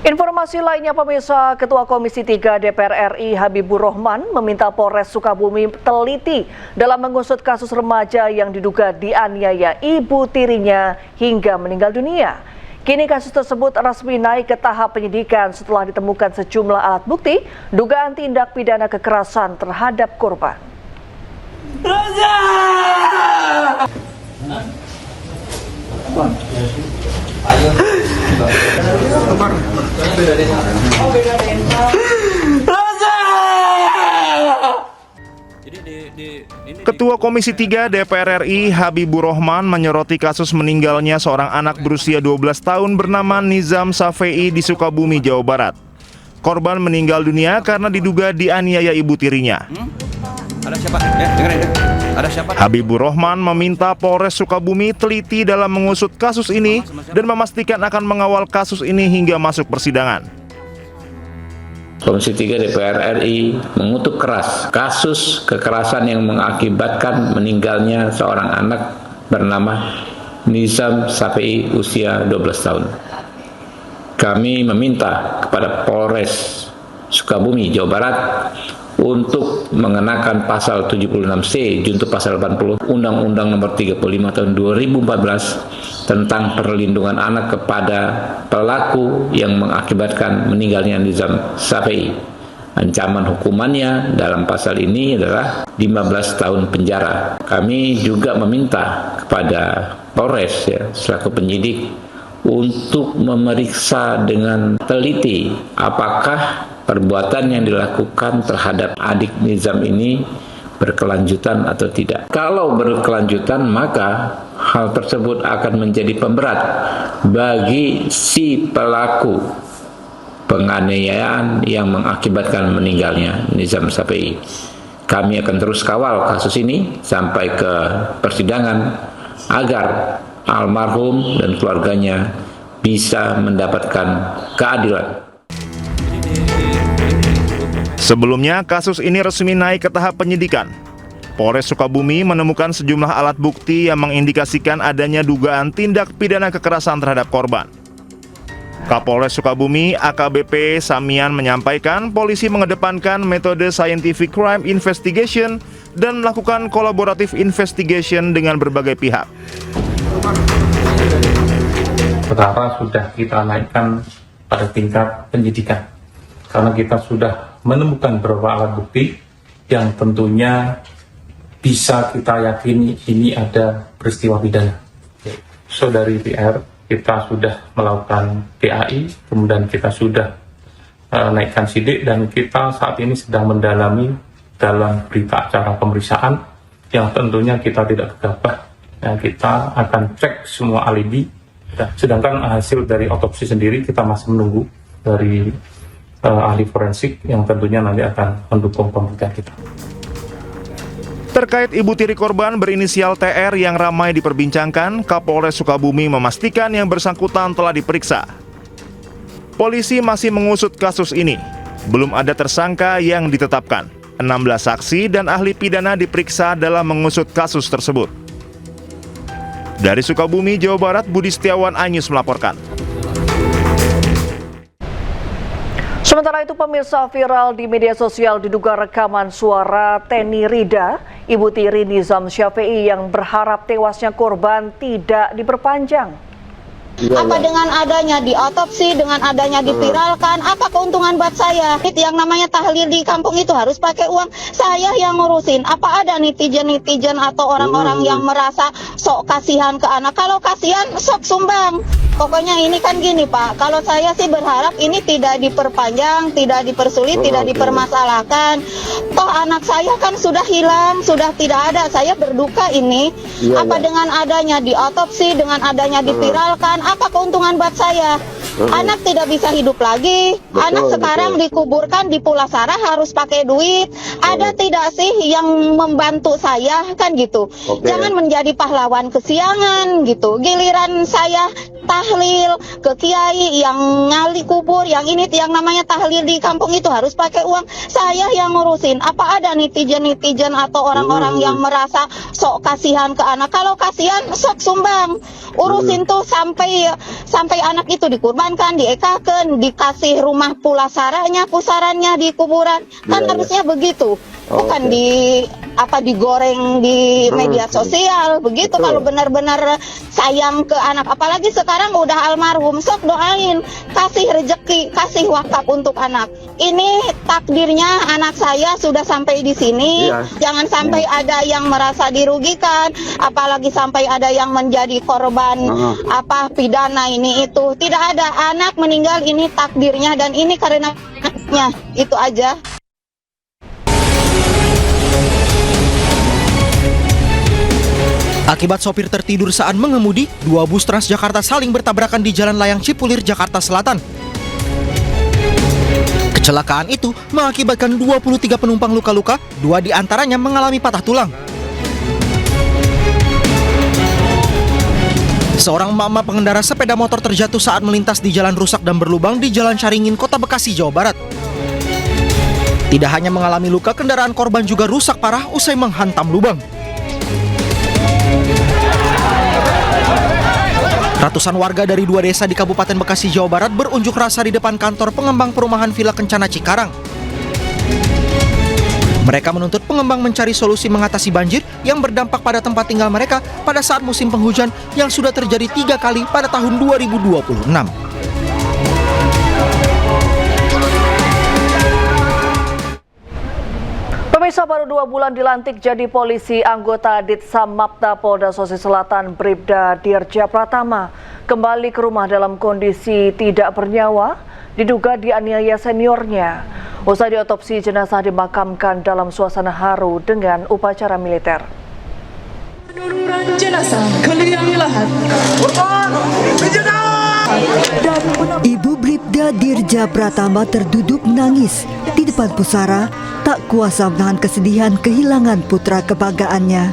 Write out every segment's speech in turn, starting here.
Informasi lainnya pemirsa, Ketua Komisi 3 DPR RI Habibur Rahman meminta Polres Sukabumi teliti dalam mengusut kasus remaja yang diduga dianiaya ibu tirinya hingga meninggal dunia. Kini kasus tersebut resmi naik ke tahap penyidikan setelah ditemukan sejumlah alat bukti dugaan tindak pidana kekerasan terhadap korban. Ketua Komisi 3 DPR RI Habibur Rahman menyoroti kasus meninggalnya seorang anak berusia 12 tahun bernama Nizam Safei di Sukabumi, Jawa Barat. Korban meninggal dunia karena diduga dianiaya ibu tirinya. Ada siapa? Dengerin. Ada siapa? Habibur Rahman meminta Polres Sukabumi teliti dalam mengusut kasus ini dan memastikan akan mengawal kasus ini hingga masuk persidangan. Komisi 3 DPR RI mengutuk keras kasus kekerasan yang mengakibatkan meninggalnya seorang anak bernama Nizam Safei usia 12 tahun. Kami meminta kepada Polres Sukabumi, Jawa Barat untuk mengenakan pasal 76C junto pasal 80 Undang-Undang Nomor 35 Tahun 2014 tentang perlindungan anak kepada pelaku yang mengakibatkan meninggalnya Nizam Safei. Ancaman hukumannya dalam pasal ini adalah 15 tahun penjara. Kami juga meminta kepada Polres selaku penyidik untuk memeriksa dengan teliti apakah perbuatan yang dilakukan terhadap adik Nizam ini berkelanjutan atau tidak. Kalau berkelanjutan, maka hal tersebut akan menjadi pemberat bagi si pelaku penganiayaan yang mengakibatkan meninggalnya Nizam Safei. Kami akan terus kawal kasus ini sampai ke persidangan agar almarhum dan keluarganya bisa mendapatkan keadilan. Sebelumnya, kasus ini resmi naik ke tahap penyidikan. Polres Sukabumi menemukan sejumlah alat bukti yang mengindikasikan adanya dugaan tindak pidana kekerasan terhadap korban. Kapolres Sukabumi AKBP Samian menyampaikan polisi mengedepankan metode scientific crime investigation dan melakukan collaborative investigation dengan berbagai pihak. Perkara sudah kita naikkan pada tingkat penyidikan karena kita sudah menemukan beberapa alat bukti yang tentunya bisa kita yakini ini ada peristiwa pidana. So dari PR kita sudah melakukan PAI, kemudian kita sudah naikkan sidik dan kita saat ini sedang mendalami dalam berita acara pemeriksaan yang tentunya kita tidak gegabah. Kita akan cek semua alibi. Sedangkan hasil dari otopsi sendiri kita masih menunggu dari ahli forensik yang tentunya nanti akan mendukung pembuktian kita. Terkait ibu tiri korban berinisial TR yang ramai diperbincangkan, Kapolres Sukabumi memastikan yang bersangkutan telah diperiksa. Polisi masih mengusut kasus ini. Belum ada tersangka yang ditetapkan. 16 saksi dan ahli pidana diperiksa dalam mengusut kasus tersebut. Dari Sukabumi, Jawa Barat, Budi Setiawan, iNews melaporkan. Sementara itu pemirsa, viral di media sosial diduga rekaman suara Teni Rida, ibu tiri Nizam Safei yang berharap tewasnya korban tidak diperpanjang. Apa dengan adanya diotopsi, dengan adanya diviralkan, apa keuntungan buat saya? Yang namanya tahlil di kampung itu harus pakai uang, saya yang ngurusin. Apa ada netizen atau orang-orang yang merasa sok kasihan ke anak? Kalau kasihan, sok sumbang. Pokoknya ini kan gini Pak, kalau saya sih berharap ini tidak diperpanjang, tidak dipersulit, tidak dipermasalahkan. Toh anak saya kan sudah hilang, sudah tidak ada, saya berduka ini. Apa dengan adanya diotopsi, dengan adanya diviralkan, apa keuntungan buat saya? Anak tidak bisa hidup lagi, anak sekarang dikuburkan di Pulasara harus pakai duit. Ada tidak sih yang membantu saya kan gitu? Jangan menjadi pahlawan kesiangan gitu. Giliran saya tahlil ke kiai, yang ngali kubur, yang ini, yang namanya tahlil di kampung itu harus pakai uang. Saya yang ngurusin. Apa ada netizen atau orang-orang yang merasa sok kasihan ke anak? Kalau kasihan, sok sumbang. Urusin tuh sampai anak itu dikurbankan, diekakan, dikasih rumah pusarannya di kuburan. Kan harusnya begitu. Bukan digoreng di media sosial begitu. Kalau benar-benar sayang ke anak, apalagi sekarang udah almarhum, sok doain, kasih rezeki, kasih wakaf untuk anak. Ini takdirnya anak saya sudah sampai di sini. Jangan sampai ada yang merasa dirugikan, apalagi sampai ada yang menjadi korban pidana ini itu. Tidak ada, anak meninggal ini takdirnya, dan ini karena anaknya. Itu aja. Akibat sopir tertidur saat mengemudi, 2 bus Transjakarta saling bertabrakan di Jalan Layang Cipulir, Jakarta Selatan. Kecelakaan itu mengakibatkan 23 penumpang luka-luka, 2 diantaranya mengalami patah tulang. Seorang mama pengendara sepeda motor terjatuh saat melintas di jalan rusak dan berlubang di Jalan Caringin, Kota Bekasi, Jawa Barat. Tidak hanya mengalami luka, kendaraan korban juga rusak parah usai menghantam lubang. Ratusan warga dari 2 desa di Kabupaten Bekasi, Jawa Barat berunjuk rasa di depan kantor pengembang perumahan Villa Kencana Cikarang. Mereka menuntut pengembang mencari solusi mengatasi banjir yang berdampak pada tempat tinggal mereka pada saat musim penghujan yang sudah terjadi 3 kali pada tahun 2026. Pemirsa, baru 2 bulan dilantik jadi polisi, anggota Ditsamapta Polda Sulawesi Selatan Bribda Dirja Pratama kembali ke rumah dalam kondisi tidak bernyawa, diduga dianiaya seniornya. Usai diotopsi, jenazah dimakamkan dalam suasana haru dengan upacara militer. Penurunan jenazah ke liang lahat. Ibu Bribda Dirja Pratama terduduk menangis di depan pusara, tak kuasa menahan kesedihan kehilangan putra kebanggaannya.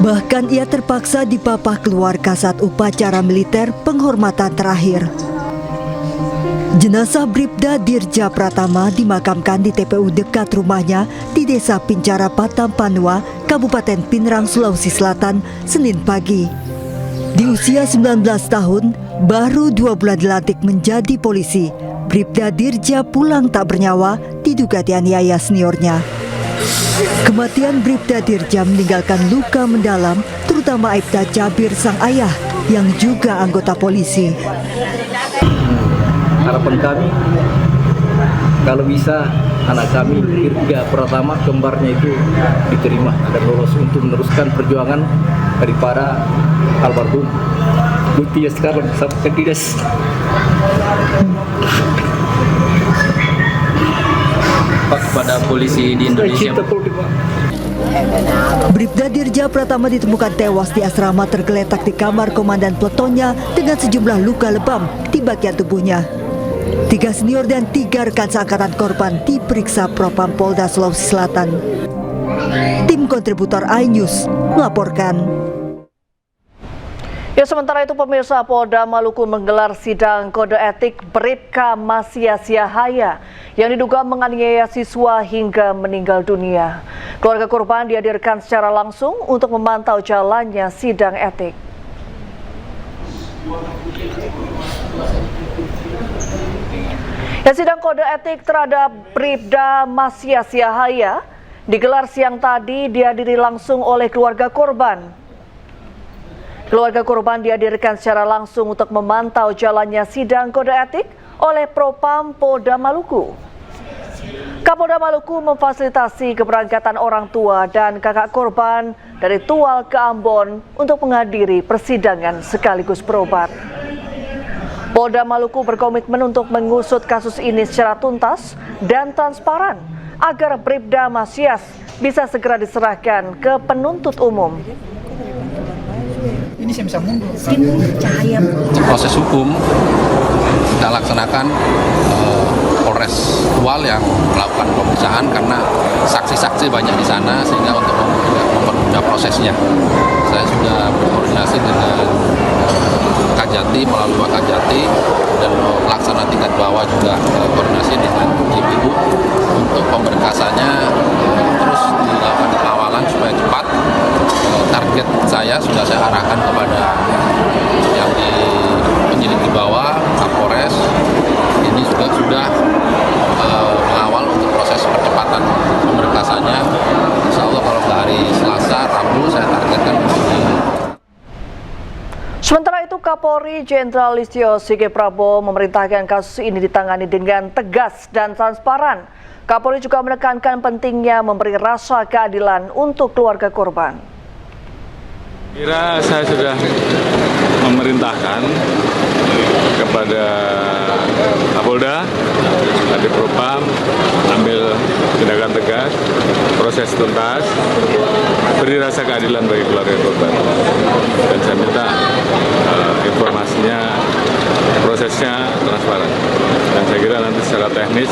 Bahkan ia terpaksa dipapah keluarga saat upacara militer penghormatan terakhir. Jenazah Bribda Dirja Pratama dimakamkan di TPU dekat rumahnya di Desa Pincara Patampanua, Kabupaten Pinrang, Sulawesi Selatan, Senin pagi. Di usia 19 tahun, baru 2 bulan dilantik menjadi polisi, Bribda Dirja pulang tak bernyawa, diduga dianiaya seniornya. Kematian Bribda Dirja meninggalkan luka mendalam, terutama Aibda Jabir sang ayah yang juga anggota polisi. Harapan kami, kalau bisa anak kami Dirja Pratama kembarnya itu diterima dan lolos untuk meneruskan perjuangan daripada almarhum. Buktinya sekarang sampai dinas. Kepada polisi di Indonesia. Bribda Dirja Pratama ditemukan tewas di asrama tergeletak di kamar komandan peletonnya dengan sejumlah luka lebam di bagian tubuhnya. 3 senior dan 3 rekan seangkatan korban diperiksa Propam Polda Sulawesi Selatan. Tim kontributor iNews melaporkan. Ya, sementara itu pemirsa, Polda Maluku menggelar sidang kode etik Bribka Masya Siahaya yang diduga menganiaya siswa hingga meninggal dunia. Keluarga korban dihadirkan secara langsung untuk memantau jalannya sidang etik. Ya, sidang kode etik terhadap Bribda Masya Siahaya digelar siang tadi, dihadiri langsung oleh keluarga korban. Keluarga korban dihadirkan secara langsung untuk memantau jalannya sidang kode etik oleh Propam Polda Maluku. Kapolda Maluku memfasilitasi keberangkatan orang tua dan kakak korban dari Tual ke Ambon untuk menghadiri persidangan sekaligus berobat. Polda Maluku berkomitmen untuk mengusut kasus ini secara tuntas dan transparan agar Bribda Masyas bisa segera diserahkan ke penuntut umum. Ini saya bisa mundur. Cahaya. Proses hukum kita laksanakan Polres Tual yang melakukan pemeriksaan karena saksi-saksi banyak di sana sehingga untuk mempermudah prosesnya. Saya sudah berkoordinasi dengan Wakajati, melalui Wakajati dan pelaksana tingkat bawah juga koordinasi dengan GPU untuk pemberkasannya terus dilakukan pengawalan supaya cepat. Target saya sudah saya arahkan kepada yang di penyidik di bawah, Kapolres, ini juga sudah mengawal untuk proses percepatan pemberkasannya. Insya Allah kalau ke hari Selasa, Rabu saya targetkan. Sementara itu, Kapolri Jenderal Listio Sigit Prabowo memerintahkan kasus ini ditangani dengan tegas dan transparan. Kapolri juga menekankan pentingnya memberi rasa keadilan untuk keluarga korban. Kira saya sudah memerintahkan kepada Kapolda, Kadipropam, ambil tindakan tegas, proses tuntas, beri rasa keadilan bagi keluarga korban. Dan saya minta informasinya, prosesnya transparan. Dan saya kira nanti secara teknis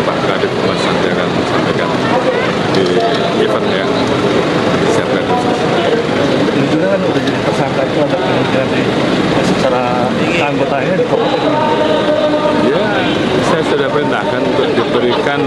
Pak Kadip Humas nanti akan sampaikan di event yang disiapkan. Juga kan udah jadi tersangka itu ada kemudian secara anggotanya di Ya, saya sudah perintahkan untuk diberikan